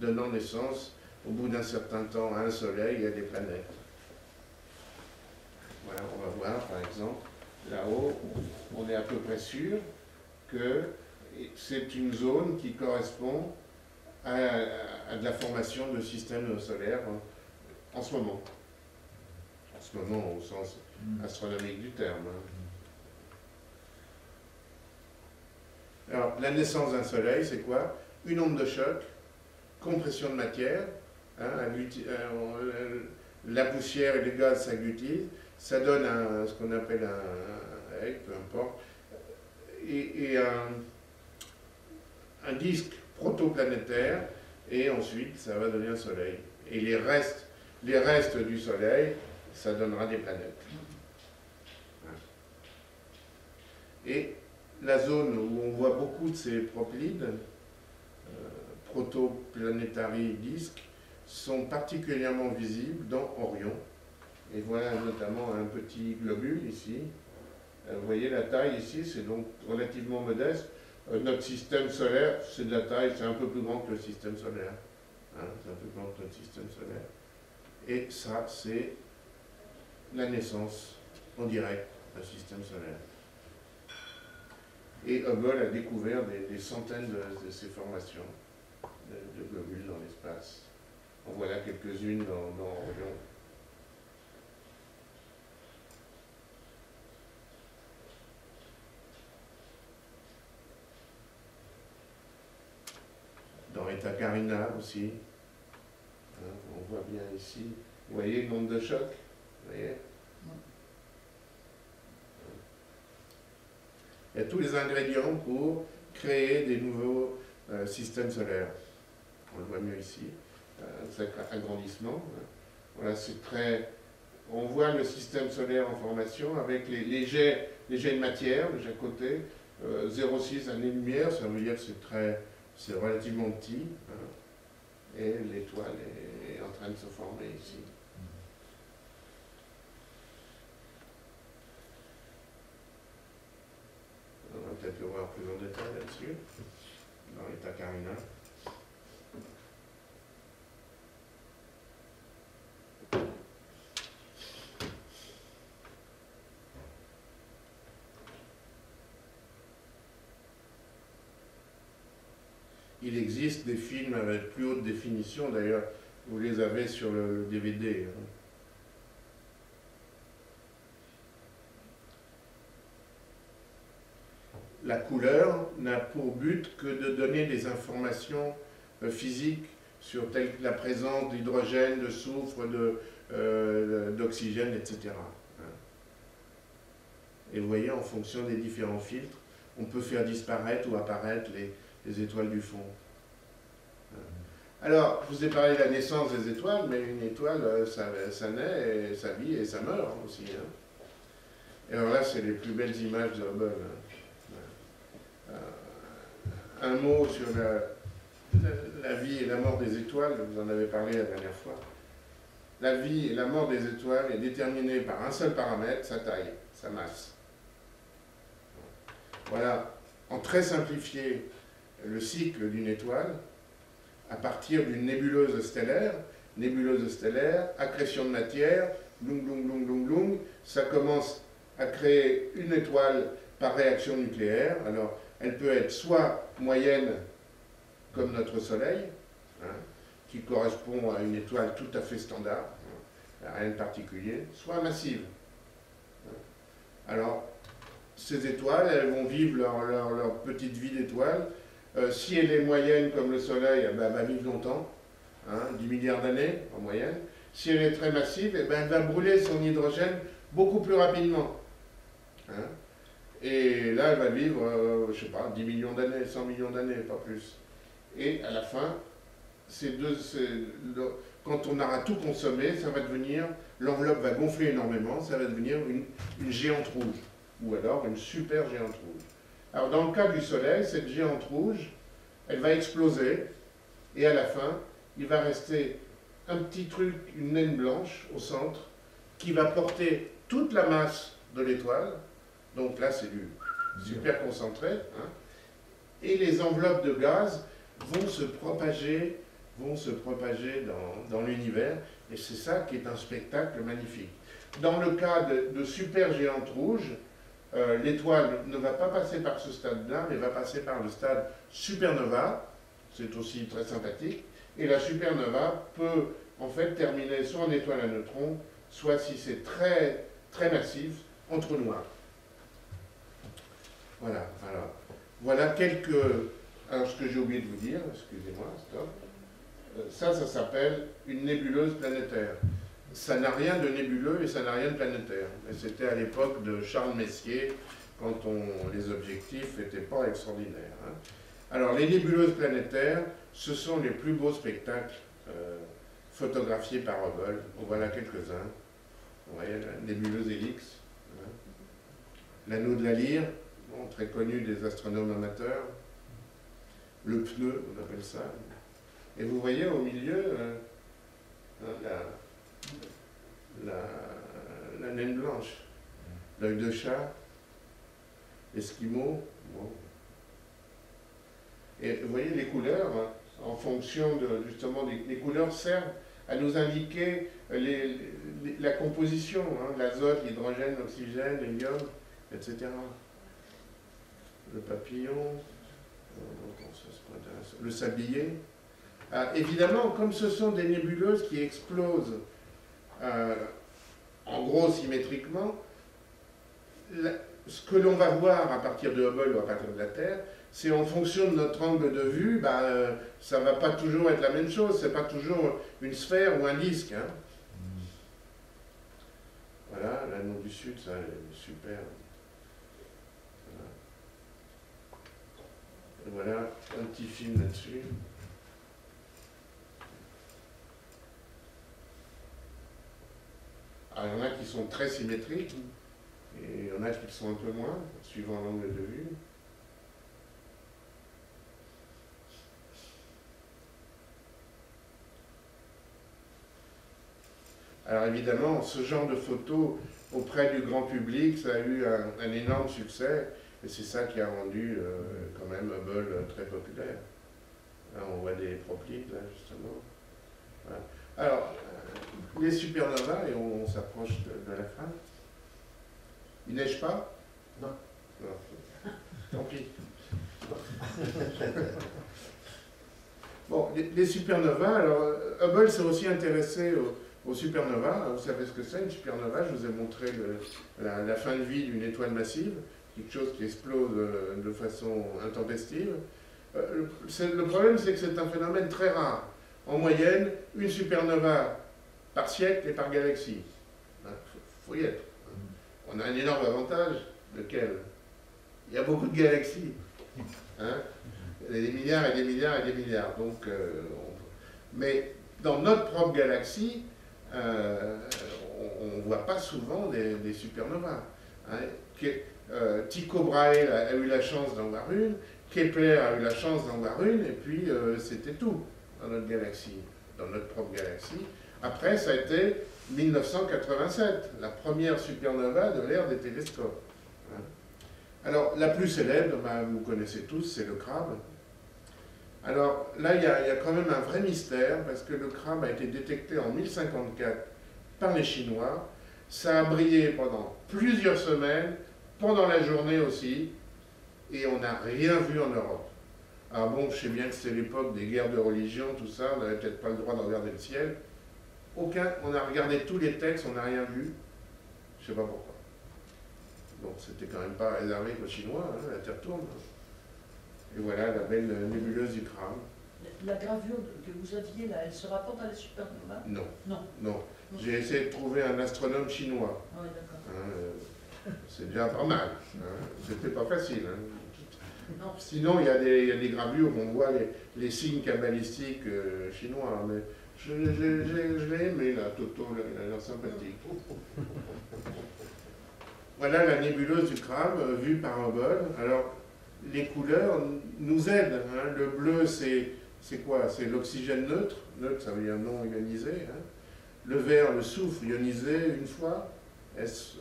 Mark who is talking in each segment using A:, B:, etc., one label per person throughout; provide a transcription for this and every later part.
A: donnant naissance, au bout d'un certain temps, à un soleil et à des planètes. Voilà, on va voir, par exemple, là-haut, on est à peu près sûr que c'est une zone qui correspond à de la formation de systèmes solaires en ce moment. En ce moment, au sens astronomique du terme. Alors, la naissance d'un soleil, c'est quoi? Une onde de choc, compression de matière, hein, la poussière et les gaz s'agglutinent, ça donne ce qu'on appelle un egg, peu importe, et un disque protoplanétaire, et ensuite ça va donner un soleil. Et les restes du soleil, ça donnera des planètes. Et la zone où on voit beaucoup de ces proplydes, protoplanetary disques, sont particulièrement visibles dans Orion. Et voilà notamment un petit globule ici. Vous voyez la taille ici, c'est donc relativement modeste. Notre système solaire, c'est de la taille, c'est un peu plus grand que le système solaire. Hein, c'est un peu plus grand que notre système solaire. Et ça, c'est la naissance en direct d'un système solaire. Et Hubble a découvert des centaines de ces formations de globules dans l'espace. En voilà quelques-unes dans Orion. Dans Eta Carina aussi. Hein, on voit bien ici. Vous voyez l'onde de choc? Vous voyez? Il y a tous les ingrédients pour créer des nouveaux systèmes solaires. On le voit mieux ici. Cet agrandissement. Voilà, c'est très... On voit le système solaire en formation avec les jets de matière de chaque côté. 0,6 années-lumière, ça veut dire que c'est relativement petit. Hein, et l'étoile est en train de se former ici. On va peut-être le voir plus en détail là-dessus, dans Eta Carina. Il existe des films avec plus haute définition, d'ailleurs, vous les avez sur le DVD. Hein. La couleur n'a pour but que de donner des informations physiques sur la présence d'hydrogène, de soufre, d'oxygène, etc. Et vous voyez, en fonction des différents filtres, on peut faire disparaître ou apparaître les étoiles du fond. Alors, je vous ai parlé de la naissance des étoiles, mais une étoile, ça naît, et ça vit et ça meurt aussi. Hein. Et alors là, c'est les plus belles images de Hubble. Un mot sur la vie et la mort des étoiles, vous en avez parlé la dernière fois. La vie et la mort des étoiles est déterminée par un seul paramètre, sa taille, sa masse. Voilà, en très simplifié, le cycle d'une étoile, à partir d'une nébuleuse stellaire, accrétion de matière, blung, ça commence à créer une étoile par réaction nucléaire. Alors, elle peut être soit moyenne, comme notre Soleil, hein, qui correspond à une étoile tout à fait standard, hein, rien de particulier, soit massive. Alors, ces étoiles, elles vont vivre leur petite vie d'étoile. Si elle est moyenne comme le Soleil, elle va vivre longtemps, hein, 10 milliards d'années en moyenne. Si elle est très massive, elle va brûler son hydrogène beaucoup plus rapidement. Hein. Et là, elle va vivre, je ne sais pas, 10 millions d'années, 100 millions d'années, pas plus. Et à la fin, quand on aura tout consommé, ça va devenir, l'enveloppe va gonfler énormément, ça va devenir une géante rouge, ou alors une super géante rouge. Alors dans le cas du Soleil, cette géante rouge, elle va exploser, et à la fin, il va rester un petit truc, une naine blanche au centre, qui va porter toute la masse de l'étoile. Donc là, c'est du super concentré. Hein, et les enveloppes de gaz vont se propager, vont se propager dans l'univers, et c'est ça qui est un spectacle magnifique. Dans le cas de supergéantes rouges, l'étoile ne va pas passer par ce stade-là, mais va passer par le stade supernova, c'est aussi très sympathique, et la supernova peut en fait terminer soit en étoile à neutrons, soit si c'est très, très massif, en trou noir. Voilà, alors, voilà quelques... Alors ce que j'ai oublié de vous dire, excusez-moi, stop, ça s'appelle une nébuleuse planétaire. Ça n'a rien de nébuleux et ça n'a rien de planétaire. Et c'était à l'époque de Charles Messier, quand les objectifs n'étaient pas extraordinaires. Hein. Alors, les nébuleuses planétaires, ce sont les plus beaux spectacles photographiés par Hubble. En voilà quelques-uns. Vous voyez, la nébuleuse Helix, hein. L'anneau de la Lyre, bon, très connu des astronomes amateurs. Le pneu, on appelle ça. Et vous voyez au milieu la naine blanche, l'œil de chat, l'esquimau. Bon. Et vous voyez les couleurs, hein, en fonction de justement les couleurs servent à nous indiquer la composition, hein, l'azote, l'hydrogène, l'oxygène, l'hélium, etc. Le papillon, le sablier. Évidemment, comme ce sont des nébuleuses qui explosent en gros symétriquement, ce que l'on va voir à partir de Hubble ou à partir de la Terre, c'est en fonction de notre angle de vue, ça ne va pas toujours être la même chose, c'est pas toujours une sphère ou un disque. Hein. Voilà, l'anneau du Sud, ça est super. Voilà, un petit film là-dessus. Alors, il y en a qui sont très symétriques, et il y en a qui sont un peu moins, suivant l'angle de vue. Alors évidemment, ce genre de photos auprès du grand public, ça a eu un énorme succès, et c'est ça qui a rendu quand même Hubble très populaire. Là, on voit des proplites, là, justement. Voilà. Alors, les supernovas, et on s'approche de la fin. Il neige pas?
B: Non.
A: Non. Tant pis. Bon, les supernovas, alors Hubble s'est aussi intéressé aux supernovas. Vous savez ce que c'est une supernova? Je vous ai montré la fin de vie d'une étoile massive, quelque chose qui explose de façon intempestive. Le problème, c'est que c'est un phénomène très rare. En moyenne, une supernova par siècle et par galaxie. Il faut y être. On a un énorme avantage. Lequel? Il y a beaucoup de galaxies. Hein? Il y a des milliards et des milliards et des milliards. Donc, mais dans notre propre galaxie, on ne voit pas souvent des supernovas. Hein? Tycho Brahe a eu la chance d'en voir une, Kepler a eu la chance d'en voir une, et puis c'était tout dans notre galaxie, dans notre propre galaxie. Après, ça a été 1987, la première supernova de l'ère des télescopes. Hein? Alors, la plus célèbre, vous connaissez tous, c'est le crabe. Alors là, il y a quand même un vrai mystère, parce que le crabe a été détecté en 1054 par les Chinois. Ça a brillé pendant plusieurs semaines, pendant la journée aussi, et on n'a rien vu en Europe. Alors bon, je sais bien que c'est l'époque des guerres de religion, tout ça, on n'avait peut-être pas le droit de regarder le ciel. On a regardé tous les textes, on n'a rien vu. Je ne sais pas pourquoi. Donc c'était quand même pas réservé qu'aux Chinois, hein, la Terre tourne. Et voilà la belle nébuleuse du crabe.
C: La gravure que vous aviez là, elle se rapporte à la supernova?
A: Non.
C: Non.
A: Non. J'ai essayé de trouver un astronome chinois.
C: Ah oui, d'accord.
A: Hein, c'est déjà pas mal. Hein. C'était pas facile. Hein.
C: Non.
A: Sinon, il y a des gravures où on voit les signes cabalistiques chinois. Mais je l'ai aimé, là, Toto, il a l'air sympathique. Voilà la nébuleuse du crabe, vue par Hubble. Alors, les couleurs nous aident. Hein. Le bleu, c'est quoi? C'est l'oxygène neutre. Neutre, ça veut dire non ionisé. Hein. Le vert, le soufre ionisé une fois. S-,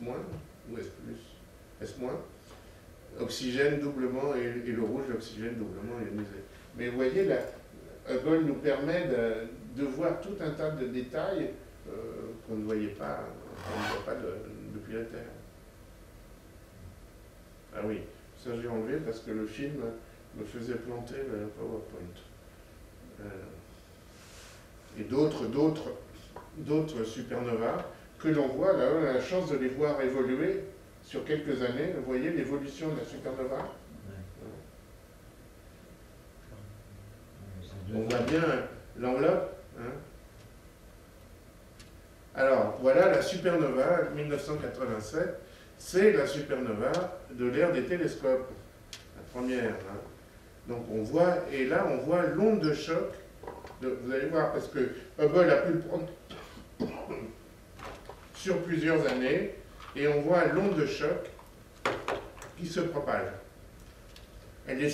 A: ou S+, S-. Oxygène doublement, et le rouge, l'oxygène doublement ionisé. Mais vous voyez, Hubble nous permet de voir tout un tas de détails qu'on ne voyait pas, qu'on ne voit pas depuis la Terre. Ah oui, ça j'ai enlevé parce que le film me faisait planter le PowerPoint. Et d'autres supernovas que l'on voit, là on a la chance de les voir évoluer sur quelques années. Vous voyez l'évolution de la supernova? On voit bien l'enveloppe. Hein. Alors, voilà la supernova 1987. C'est la supernova de l'ère des télescopes, la première. Hein. Donc on voit, et là on voit l'onde de choc. Vous allez voir, parce que Hubble a pu le prendre sur plusieurs années, et on voit l'onde de choc qui se propage. Elle est